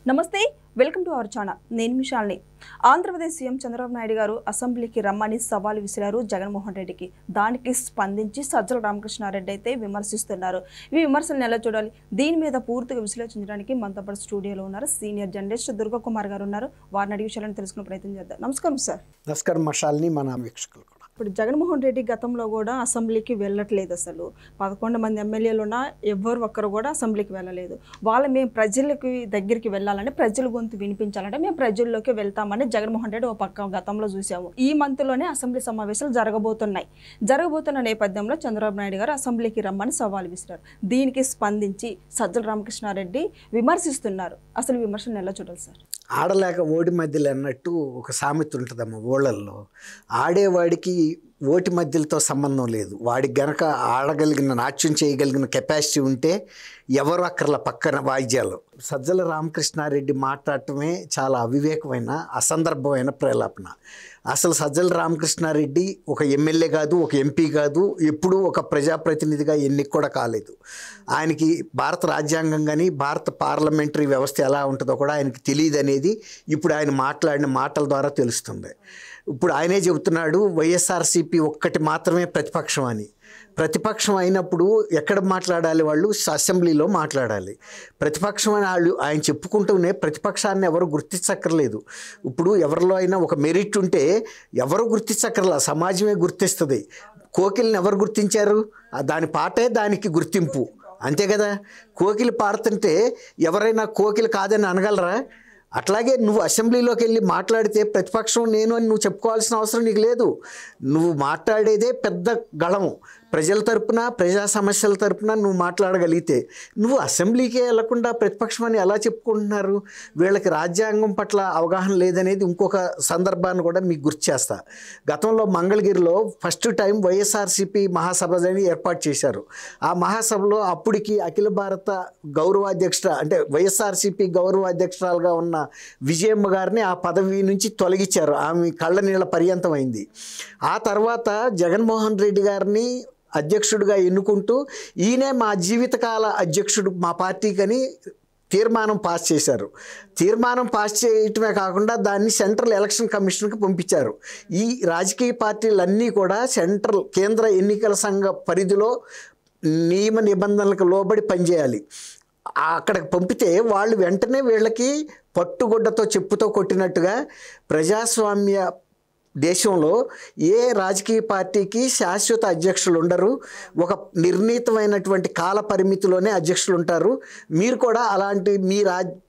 నమస్తే, welcome to our channel. నేను మిషాల్ని. Andhra Pradesh CM Chandrababu Naidu గారు అసెంబ్లీకి రమ్మని సవాలు విసిరారు జగన్మోహన్ రెడ్డికి. దానికి స్పందించి సజ్జల రామకృష్ణారెడ్డి అయితే విమర్శిస్తున్నారు. ఈ విమర్శలను ఎలా చూడాలి, దీని మీద పూర్తిగా విశ్లేషించడానికి మనతో పాటు స్టూడియోలో ఉన్నారు సీనియర్ జర్నలిస్ట్ దుర్గా కుమార్ గారు ఉన్నారు. వారిని అడిగి విషయాలను తెలుసుకునే ప్రయత్నం చేద్దాం. నమస్కారం సార్. నమస్కారం మషాల్ని, మన వీక్షకులు కూడా. ఇప్పుడు జగన్మోహన్ రెడ్డి గతంలో కూడా అసెంబ్లీకి వెళ్ళట్లేదు. అసలు 11 మంది ఎమ్మెల్యేలు ఉన్నా ఎవ్వరు ఒక్కరు కూడా అసెంబ్లీకి వెళ్ళలేదు. మేము ప్రజలకి దగ్గరికి వెళ్ళాలని, ప్రజల గొంతు వినిపించాలంటే మేము ప్రజల్లోకి వెళ్తామని జగన్మోహన్ రెడ్డి ఒక పక్క గతంలో చూసాము. ఈ మంత్లోనే అసెంబ్లీ సమావేశాలు జరగబోతున్న నేపథ్యంలో చంద్రబాబు నాయుడు గారు అసెంబ్లీకి రమ్మని సవాల్ విసిరారు. దీనికి స్పందించి సజ్జల రామకృష్ణారెడ్డి విమర్శిస్తున్నారు. అసలు విమర్శను ఎలా చూడాలి సార్? ఆడలేక ఓడి మధ్యలో అన్నట్టు ఒక సామెత ఉంటుందమ్మ ఊళ్ళల్లో. ఆడేవాడికి ఓటి మధ్యలతో సంబంధం లేదు. వాడికి గనక ఆడగలిగిన, నాట్యం చేయగలిగిన కెపాసిటీ ఉంటే ఎవరు అక్కర్ల పక్కన వాయిద్యాలు. సజ్జల రామకృష్ణారెడ్డి మాట్లాడటమే చాలా అవివేకమైన, అసందర్భమైన ప్రేలాపన. అసలు సజ్జల రామకృష్ణారెడ్డి ఒక ఎమ్మెల్యే కాదు, ఒక ఎంపీ కాదు, ఎప్పుడూ ఒక ప్రజాప్రతినిధిగా ఎన్నిక కూడా కాలేదు. ఆయనకి భారత రాజ్యాంగం కానీ భారత పార్లమెంటరీ వ్యవస్థ ఎలా ఉంటుందో కూడా ఆయనకి తెలియదు అనేది ఇప్పుడు ఆయన మాట్లాడిన మాటల ద్వారా తెలుస్తుంది. ఇప్పుడు ఆయనే చెబుతున్నాడు వైఎస్ఆర్సీపీ ఒక్కటి మాత్రమే ప్రతిపక్షం అని. ప్రతిపక్షం అయినప్పుడు ఎక్కడ మాట్లాడాలి? వాళ్ళు అసెంబ్లీలో మాట్లాడాలి. ప్రతిపక్షం అని ఆయన చెప్పుకుంటూనే ప్రతిపక్షాన్ని ఎవరు గుర్తించక్కర్లేదు. ఇప్పుడు ఎవరిలో అయినా ఒక మెరిట్ ఉంటే ఎవరు గుర్తించక్కర్లా, సమాజమే గుర్తిస్తుంది. కోకిల్ని ఎవరు గుర్తించారు? దాని పాటే దానికి గుర్తింపు, అంతే కదా. కోకిలు పాడుతుంటే ఎవరైనా కోకిలు కాదని అనగలరా? అట్లాగే నువ్వు అసెంబ్లీలోకి వెళ్ళి మాట్లాడితే ప్రతిపక్షం నేను అని నువ్వు చెప్పుకోవాల్సిన అవసరం నీకు లేదు. నువ్వు మాట్లాడేదే పెద్ద గళము. ప్రజల తరపున, ప్రజా సమస్యల తరపున నువ్వు మాట్లాడగలిగితే నువ్వు అసెంబ్లీకే వెళ్లకుండా ప్రతిపక్షం అని ఎలా చెప్పుకుంటున్నారు? వీళ్ళకి రాజ్యాంగం పట్ల అవగాహన లేదనేది ఇంకొక సందర్భాన్ని కూడా మీకు గుర్తు చేస్తా. గతంలో మంగళగిరిలో ఫస్ట్ టైం వైఎస్ఆర్సీపీ మహాసభని ఏర్పాటు చేశారు. ఆ మహాసభలో అప్పటికి అఖిల భారత గౌరవాధ్యక్షుడు, అంటే వైఎస్ఆర్సీపీ గౌరవాధ్యక్షురాలుగా ఉన్న విజయమ్మ గారిని ఆ పదవి నుంచి తొలగించారు. ఆమె కళ్ళ నీళ్ళ పర్యంతం అయింది. ఆ తర్వాత జగన్మోహన్ రెడ్డి గారిని అధ్యక్షుడిగా ఎన్నుకుంటూ ఈయనే మా జీవితకాల అధ్యక్షుడు మా పార్టీకని తీర్మానం పాస్ చేశారు. తీర్మానం పాస్ చేయటమే కాకుండా దాన్ని సెంట్రల్ ఎలక్షన్ కమిషన్కి పంపించారు. ఈ రాజకీయ పార్టీలన్నీ కూడా కేంద్ర ఎన్నికల సంఘ పరిధిలో నియమ నిబంధనలకు లోబడి పనిచేయాలి. అక్కడికి పంపితే వాళ్ళు వెంటనే వీళ్ళకి పట్టుగుడ్డతో చెప్పుతో కొట్టినట్టుగా ప్రజాస్వామ్య దేశంలో ఏ రాజకీయ పార్టీకి శాశ్వత అధ్యక్షులు ఉండరు. ఒక నిర్ణీతమైనటువంటి కాల పరిమితిలోనే అధ్యక్షులు ఉంటారు. మీరు కూడా అలాంటి మీ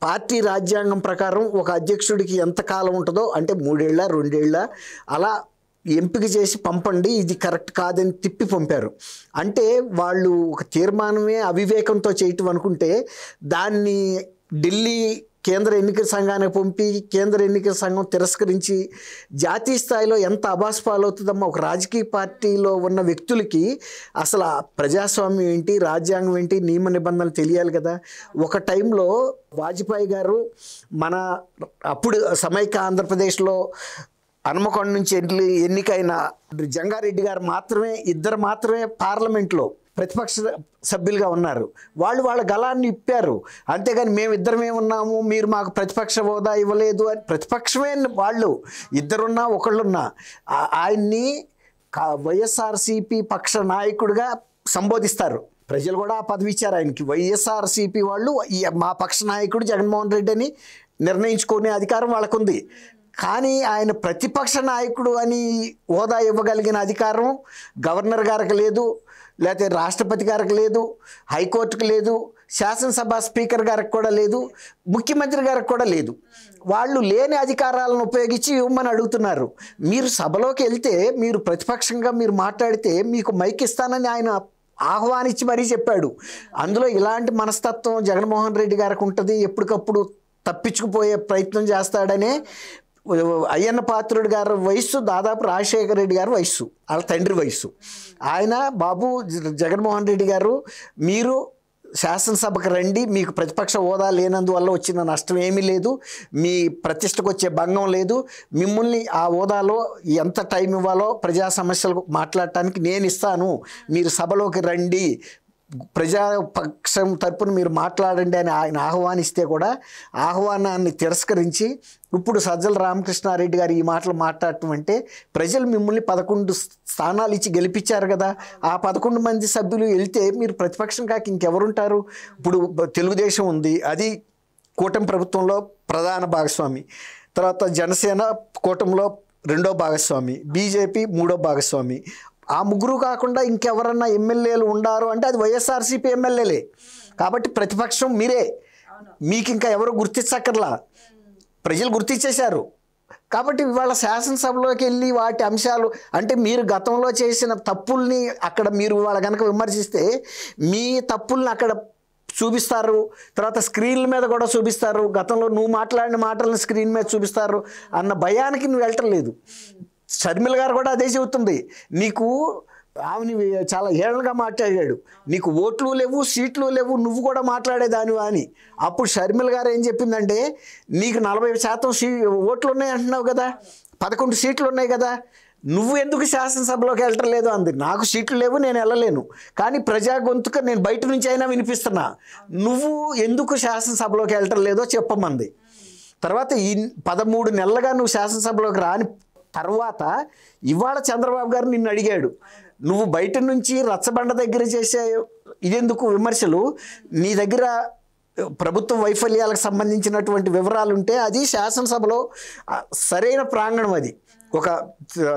పార్టీ రాజ్యాంగం ప్రకారం ఒక అధ్యక్షుడికి ఎంత కాలం ఉంటుందో, అంటే 3 ఏళ్ళ 2 ఏళ్ళ అలా ఎంపిక చేసి పంపండి, ఇది కరెక్ట్ కాదని తిప్పి పంపారు. అంటే వాళ్ళు ఒక తీర్మానమే అవివేకంతో చేయటం అనుకుంటే దాన్ని ఢిల్లీ కేంద్ర ఎన్నికల సంఘానికి పంపి కేంద్ర ఎన్నికల సంఘం తిరస్కరించి జాతీయ స్థాయిలో ఎంత అభాస్పాలవుతుందమ్మా. ఒక రాజకీయ పార్టీలో ఉన్న వ్యక్తులకి అసలు ప్రజాస్వామ్యం ఏంటి, రాజ్యాంగం ఏంటి, నియమ నిబంధనలు తెలియాలి కదా. ఒక టైంలో వాజ్పేయి గారు మన అప్పుడు సమైక్య ఆంధ్రప్రదేశ్లో హనుమకొండ నుంచి ఎన్నికైన జంగారెడ్డి గారు ఇద్దరు మాత్రమే పార్లమెంట్లో ప్రతిపక్ష సభ్యులుగా ఉన్నారు. వాళ్ళు వాళ్ళ గళాన్ని ఇప్పారు. అంతేగాని మేమిద్దరమే ఉన్నాము, మీరు మాకు ప్రతిపక్ష హోదా ఇవ్వలేదు అని. ప్రతిపక్షమే వాళ్ళు ఇద్దరున్నా ఒకళ్ళున్నా ఆయన్ని వైఎస్ఆర్సీపీ పక్ష నాయకుడిగా సంబోధిస్తారు. ప్రజలు కూడా ఆ పదవి ఇచ్చారు ఆయనకి. వైఎస్ఆర్సీపీ వాళ్ళు మా పక్ష నాయకుడు జగన్మోహన్ రెడ్డి అని నిర్ణయించుకునే అధికారం వాళ్ళకుంది. కానీ ఆయన ప్రతిపక్ష నాయకుడు అని హోదా ఇవ్వగలిగిన అధికారం గవర్నర్ గారికి లేదు, లేకపోతే రాష్ట్రపతి గారికి లేదు, హైకోర్టుకు లేదు, శాసనసభ స్పీకర్ గారికి కూడా లేదు, ముఖ్యమంత్రి గారికి కూడా లేదు. వాళ్ళు లేని అధికారాలను ఉపయోగించి ఇవ్వమని అడుగుతున్నారు. మీరు సభలోకి వెళ్తే మీరు ప్రతిపక్షంగా మీరు మాట్లాడితే మీకు మైక్ ఇస్తానని ఆయన ఆహ్వానించి మరీ చెప్పాడు. అందులో ఇలాంటి మనస్తత్వం జగన్మోహన్ రెడ్డి గారికి ఉంటుంది. ఎప్పటికప్పుడు తప్పించుకుపోయే ప్రయత్నం చేస్తాడనే. అయ్యన్న పాత్రుడు గారి వయస్సు దాదాపు రాజశేఖర రెడ్డి గారి వయస్సు, వాళ్ళ తండ్రి వయస్సు. ఆయన బాబు జగన్మోహన్ రెడ్డి గారు మీరు శాసనసభకు రండి, మీకు ప్రతిపక్ష హోదా లేనందువల్ల వచ్చిన నష్టం ఏమీ లేదు, మీ ప్రతిష్టకు వచ్చే భంగం లేదు, మిమ్మల్ని ఆ హోదాలో ఎంత టైం ఇవ్వాలో ప్రజా సమస్యలు మాట్లాడటానికి నేను ఇస్తాను, మీరు సభలోకి రండి, ప్రజాపక్షం తరపున మీరు మాట్లాడండి అని ఆయన ఆహ్వానిస్తే కూడా ఆహ్వానాన్ని తిరస్కరించి ఇప్పుడు సజ్జల రామకృష్ణారెడ్డి గారు ఈ మాటలు మాట్లాడటం అంటే ప్రజలు మిమ్మల్ని 11 స్థానాలు ఇచ్చి గెలిపించారు కదా, ఆ 11 మంది సభ్యులు వెళ్తే మీరు ప్రతిపక్షం కాక ఇంకెవరుంటారు? ఇప్పుడు తెలుగుదేశం ఉంది, అది కూటమి ప్రభుత్వంలో ప్రధాన భాగస్వామి, తర్వాత జనసేన కూటమిలో 2వ భాగస్వామి, బీజేపీ 3వ భాగస్వామి. ఆ ముగ్గురు కాకుండా ఇంకెవరన్నా ఎమ్మెల్యేలు ఉండారు అంటే అది వైఎస్ఆర్సీపీ ఎమ్మెల్యేలే. కాబట్టి ప్రతిపక్షం మీరే, మీకు ఇంకా ఎవరు గుర్తించక్కర్లా, ప్రజలు గుర్తించేశారు. కాబట్టి ఇవాళ శాసనసభలోకి వెళ్ళి వాటి అంశాలు అంటే మీరు గతంలో చేసిన తప్పుల్ని అక్కడ మీరు వాళ్ళ కనుక విమర్శిస్తే మీ తప్పుల్ని అక్కడ చూపిస్తారు, తర్వాత స్క్రీన్ల మీద కూడా చూపిస్తారు, గతంలో నువ్వు మాట్లాడిన మాటలను స్క్రీన్ మీద చూపిస్తారు అన్న భయానికి నువ్వు వెళ్ళటం లేదు. షర్మిల గారు కూడా అదే చెబుతుంది, నీకు ఆమెని చాలా ఏళ్ళగా మాట్లాడాడు, నీకు ఓట్లు లేవు సీట్లు లేవు నువ్వు కూడా మాట్లాడేదానివా అని. అప్పుడు షర్మిల గారు ఏం చెప్పిందంటే, నీకు 40% ఓట్లు ఉన్నాయి అంటున్నావు కదా, 11 సీట్లు ఉన్నాయి కదా, నువ్వు ఎందుకు శాసనసభలోకి వెళ్ళటం లేదు అంది. నాకు సీట్లు లేవు, నేను వెళ్ళలేను, కానీ ప్రజా గొంతుక నేను బయట నుంచి అయినా వినిపిస్తున్నా, నువ్వు ఎందుకు శాసనసభలోకి వెళ్ళటం లేదో చెప్పమంది. తర్వాత ఈ 13 నెలలుగా నువ్వు శాసనసభలోకి రాని తర్వాత ఇవాళ చంద్రబాబు గారు నిన్ను అడిగాడు, నువ్వు బయట నుంచి రచ్చబండ దగ్గర చేసే ఇదెందుకు విమర్శలు, నీ దగ్గర ప్రభుత్వ వైఫల్యాలకు సంబంధించినటువంటి వివరాలు ఉంటే అది శాసనసభలో సరైన ప్రాంగణం, అది ఒక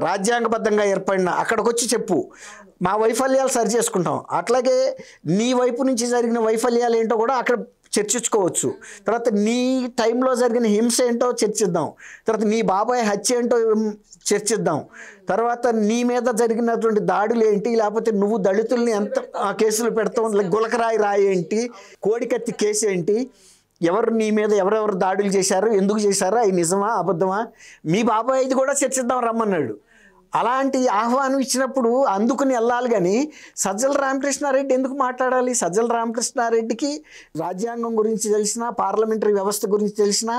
రాజ్యాంగబద్ధంగా ఏర్పడిన, అక్కడికి వచ్చి చెప్పు, మా వైఫల్యాలు సరి చేసుకుంటాం. అట్లాగే నీ వైపు నుంచి జరిగిన వైఫల్యాలు ఏంటో కూడా అక్కడ చర్చించుకోవచ్చు. తర్వాత నీ టైంలో జరిగిన హింస ఏంటో చర్చిద్దాం, తర్వాత నీ బాబాయ్ హత్య ఏంటో చర్చిద్దాం, తర్వాత నీ మీద జరిగినటువంటి దాడులు ఏంటి, లేకపోతే నువ్వు దళితుల్ని ఎంత కేసులు పెడతాం, గులకరాయి రాయి ఏంటి, కోడికత్తి కేసు ఏంటి, ఎవరు నీ మీద ఎవరెవరు దాడులు చేశారు, ఎందుకు చేశారు, అవి నిజమా అబద్ధమా, మీ బాబాయ్ ఇది కూడా చర్చిద్దాం రమ్మన్నాడు. అలాంటి ఆహ్వానం ఇచ్చినప్పుడు అందుకుని వెళ్ళాలి. కానీ సజ్జల రామకృష్ణారెడ్డి ఎందుకు మాట్లాడాలి? సజ్జల రామకృష్ణారెడ్డికి రాజ్యాంగం గురించి తెలిసినా, పార్లమెంటరీ వ్యవస్థ గురించి తెలిసినా,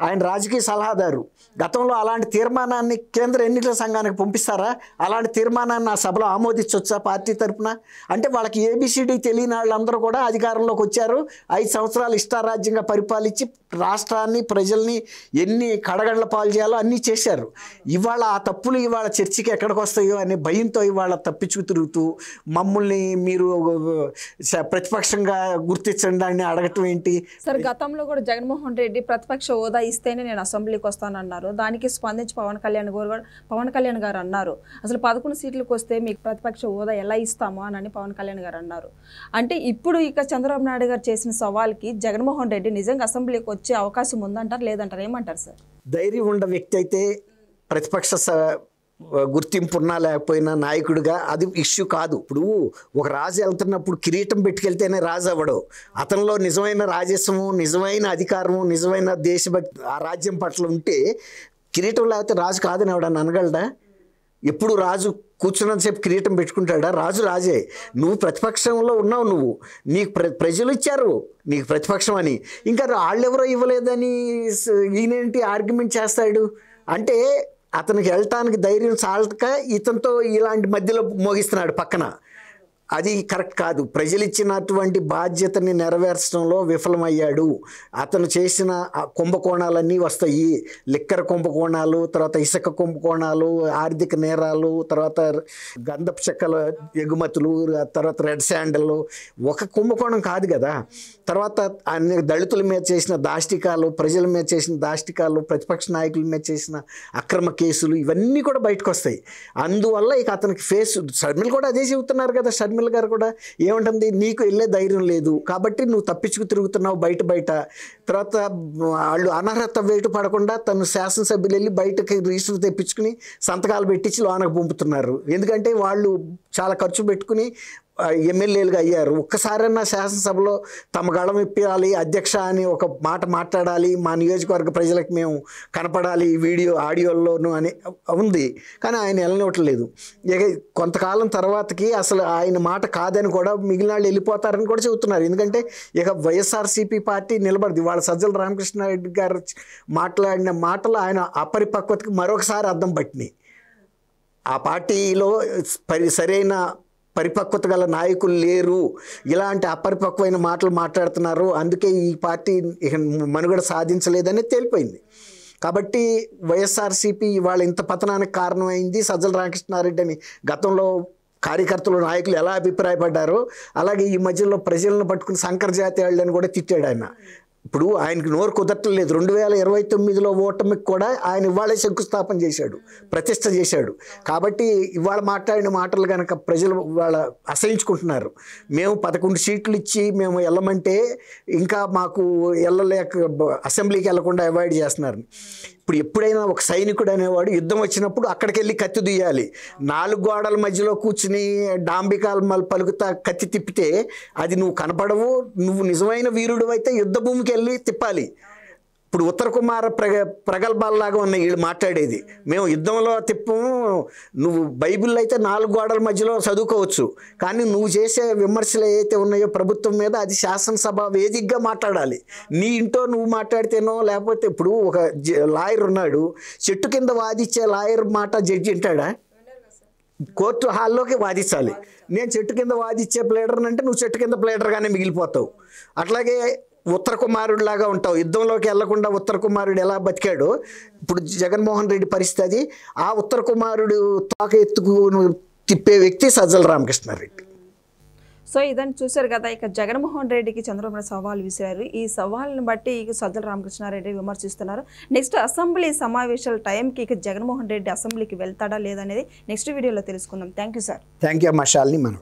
ఆయన రాజకీయ సలహాదారు. గతంలో అలాంటి తీర్మానాన్ని కేంద్ర ఎన్నికల సంఘానికి పంపిస్తారా? అలాంటి తీర్మానాన్ని ఆ సభలో ఆమోదించవచ్చా పార్టీ తరఫున? అంటే వాళ్ళకి ఏబిసిడి తెలియని వాళ్ళందరూ కూడా అధికారంలోకి వచ్చారు, 5 సంవత్సరాలు ఇష్టారాజ్యంగా పరిపాలించి రాష్ట్రాన్ని ప్రజల్ని ఎన్ని కడగండ్ల పాలు చేయాలో అన్నీ చేశారు. ఇవాళ ఆ తప్పులు ఇవాళ చర్చకి ఎక్కడికి వస్తాయో అనే భయంతో ఇవాళ తప్పించుకు తిరుగుతూ మమ్మల్ని మీరు ప్రతిపక్షంగా గుర్తించండి అని అడగటం ఏంటి? సార్, గతంలో కూడా జగన్మోహన్ రెడ్డి ప్రతిపక్ష హోదా ఇస్తేనే నేను అసెంబ్లీకి వస్తానన్నారు. దానికి స్పందించి పవన్ కళ్యాణ్ గారు అన్నారు, అసలు 11 సీట్లకు వస్తే మీకు ప్రతిపక్ష హోదా ఎలా ఇస్తామో అని పవన్ కళ్యాణ్ గారు అన్నారు. అంటే ఇప్పుడు ఇక చంద్రబాబు నాయుడు గారు చేసిన సవాల్కి జగన్మోహన్ రెడ్డి నిజంగా అసెంబ్లీకి వచ్చే అవకాశం ఉందంటారు, లేదంటారు, ఏమంటారు సార్? ధైర్యం ఉన్న వ్యక్తి అయితే ప్రతిపక్ష గుర్తింపు ఉన్నా లేకపోయినా నాయకుడిగా అది ఇష్యూ కాదు. ఇప్పుడు ఒక రాజు వెళ్తున్నప్పుడు కిరీటం పెట్టుకెళ్తేనే రాజు అవ్వడు. అతనిలో నిజమైన రాజస్వము, నిజమైన అధికారము, నిజమైన దేశభక్తి ఆ రాజ్యం పట్ల ఉంటే కిరీటం లేకపోతే రాజు కాదని ఎవడన్నా అనగలడా? ఎప్పుడు రాజు కూర్చున్నంతసేపు కిరీటం పెట్టుకుంటాడా? రాజు రాజే. నువ్వు ప్రతిపక్షంలో ఉన్నావు, నువ్వు నీకు ప్రజలు ఇచ్చారు నీకు ప్రతిపక్షం అని, ఇంకా వాళ్ళెవరో ఇవ్వలేదని ఈయనేంటి ఆర్గ్యుమెంట్ చేస్తాడు? అంటే అతనికి వెళ్ళటానికి ధైర్యం చాలక ఇతనితో ఇలాంటి మధ్యలో మోగిస్తున్నాడు పక్కన. అది కరెక్ట్ కాదు. ప్రజలు ఇచ్చినటువంటి బాధ్యతని నెరవేర్చడంలో విఫలమయ్యాడు. అతను చేసిన కుంభకోణాలన్నీ వస్తాయి, లిక్కర్ కుంభకోణాలు, తర్వాత ఇసుక కుంభకోణాలు, ఆర్థిక నేరాలు, తర్వాత గంధపు చెక్కల ఎగుమతులు, తర్వాత రెడ్ శాండల్ ఒక కుంభకోణం కాదు కదా. తర్వాత అన్ని దళితుల మీద చేసిన దాష్టికాలు, ప్రజల మీద చేసిన దాష్టికాలు, ప్రతిపక్ష నాయకుల మీద చేసిన అక్రమ కేసులు, ఇవన్నీ కూడా బయటకు వస్తాయి. అందువల్ల ఇక అతనికి షర్మిల కూడా అదే చెబుతున్నారు కదా. షర్మిల గారు కూడా ఏమంటుంది, నీకు వెళ్ళే ధైర్యం లేదు కాబట్టి నువ్వు తప్పించుకు తిరుగుతున్నావు బయట. తర్వాత వాళ్ళు అనర్హత వేటు పడకుండా తను శాసనసభ్యులు వెళ్ళి బయటకి రిజిస్టర్ తెప్పించుకుని సంతకాలు పెట్టించి లోనకు పంపుతున్నారు. ఎందుకంటే వాళ్ళు చాలా ఖర్చు పెట్టుకుని ఎమ్మెల్యేలుగా అయ్యారు. ఒక్కసారైనా శాసనసభలో తమ గళం ఇప్పాలి, అధ్యక్ష అని ఒక మాట మాట్లాడాలి, మా నియోజకవర్గ ప్రజలకు మేము కనపడాలి వీడియో ఆడియోల్లోనూ అని ఉంది. కానీ ఆయన వెళ్ళనివ్వట్లేదు. ఇక కొంతకాలం తర్వాతకి అసలు ఆయన మాట కాదని కూడా మిగిలిన వాళ్ళు వెళ్ళిపోతారని కూడా చెబుతున్నారు. ఎందుకంటే ఇక వైఎస్ఆర్సీపీ పార్టీ నిలబడదు. వాళ్ళ సజ్జల రామకృష్ణారెడ్డి గారు మాట్లాడిన మాటలు ఆయన అపరిపక్వతకి మరొకసారి అద్దం పట్టినాయి. ఆ పార్టీలో సరైన పరిపక్వత గల నాయకులు లేరు, ఇలాంటి అపరిపక్వమైన మాటలు మాట్లాడుతున్నారు, అందుకే ఈ పార్టీ ఇక మనుగడ సాధించలేదని తేలిపోయింది. కాబట్టి వైఎస్ఆర్సీపీ ఇవాళ ఇంత పతనానికి కారణమైంది సజ్జల రామకృష్ణారెడ్డి అని గతంలో కార్యకర్తలు నాయకులు ఎలా అభిప్రాయపడ్డారో అలాగే ఈ మధ్యలో ప్రజలను పట్టుకుని శంకర జాతి వాళ్ళని కూడా తిట్టాడు ఆయన. ఇప్పుడు ఆయనకి నోరు కుదరట్లేదు. 2029లో ఓటమికి కూడా ఆయన ఇవాళే శంకుస్థాపన చేశాడు, ప్రతిష్ట చేశాడు. కాబట్టి ఇవాళ మాట్లాడిన మాటలు కనుక ప్రజలు ఇవాళ అసహించుకుంటున్నారు. మేము 11 సీట్లు ఇచ్చి మేము వెళ్ళమంటే ఇంకా మాకు వెళ్ళలేక అసెంబ్లీకి వెళ్లకుండా అవాయిడ్ చేస్తున్నారు. ఇప్పుడు ఎప్పుడైనా ఒక సైనికుడు అనేవాడు యుద్ధం వచ్చినప్పుడు అక్కడికి వెళ్ళి కత్తి దుయ్యాలి. 4 గోడల మధ్యలో కూర్చుని డాంబికాలు పలుకుతా కత్తి తిప్పితే అది నువ్వు కనపడవు. నువ్వు నిజమైన వీరుడు అయితే యుద్ధ భూమికి వెళ్ళి తిప్పాలి. ఇప్పుడు ఉత్తర కుమార ప్రగల్భాల్లాగా ఉన్న వీళ్ళు మాట్లాడేది, మేము యుద్ధంలో తిప్పము, నువ్వు బైబిల్ అయితే 4 గోడల మధ్యలో చదువుకోవచ్చు, కానీ నువ్వు చేసే విమర్శలు ఏవైతే ఉన్నాయో ప్రభుత్వం మీద అది శాసనసభ వేదికగా మాట్లాడాలి. నీ ఇంట్లో నువ్వు మాట్లాడితేనో లేకపోతే ఇప్పుడు ఒక లాయర్ ఉన్నాడు, చెట్టు కింద వాదించే లాయర్ మాట జడ్జి వింటాడా? కోర్టు హాల్లోకి వాదించాలి. నేను చెట్టు కింద వాదించే ప్లేడర్ అంటే నువ్వు చెట్టు కింద ప్లేడర్గానే మిగిలిపోతావు. అట్లాగే ఉత్తర కుమారుడిలాగా ఉంటావు. యుద్ధంలోకి వెళ్లకుండా ఉత్తర కుమారుడు ఎలా బతికాడో ఇప్పుడు జగన్మోహన్ రెడ్డి పరిస్థితి. ఆ ఉత్తర కుమారుడు తోక ఎత్తుకు తిప్పే వ్యక్తి సజ్జల రామకృష్ణారెడ్డి. సో ఇదని చూశారు కదా, ఇక జగన్మోహన్ రెడ్డికి చంద్రబాబు సవాల్ విసిరారు. ఈ సవాల్ని బట్టి ఇక సజ్జల రామకృష్ణారెడ్డి విమర్శిస్తున్నారు. నెక్స్ట్ అసెంబ్లీ సమావేశాల టైంకి ఇక జగన్మోహన్ రెడ్డి అసెంబ్లీకి వెళ్తాడా లేదనేది నెక్స్ట్ వీడియోలో తెలుసుకుందాం. Thank you sir. Thank you అమ్మా శాలిని. మన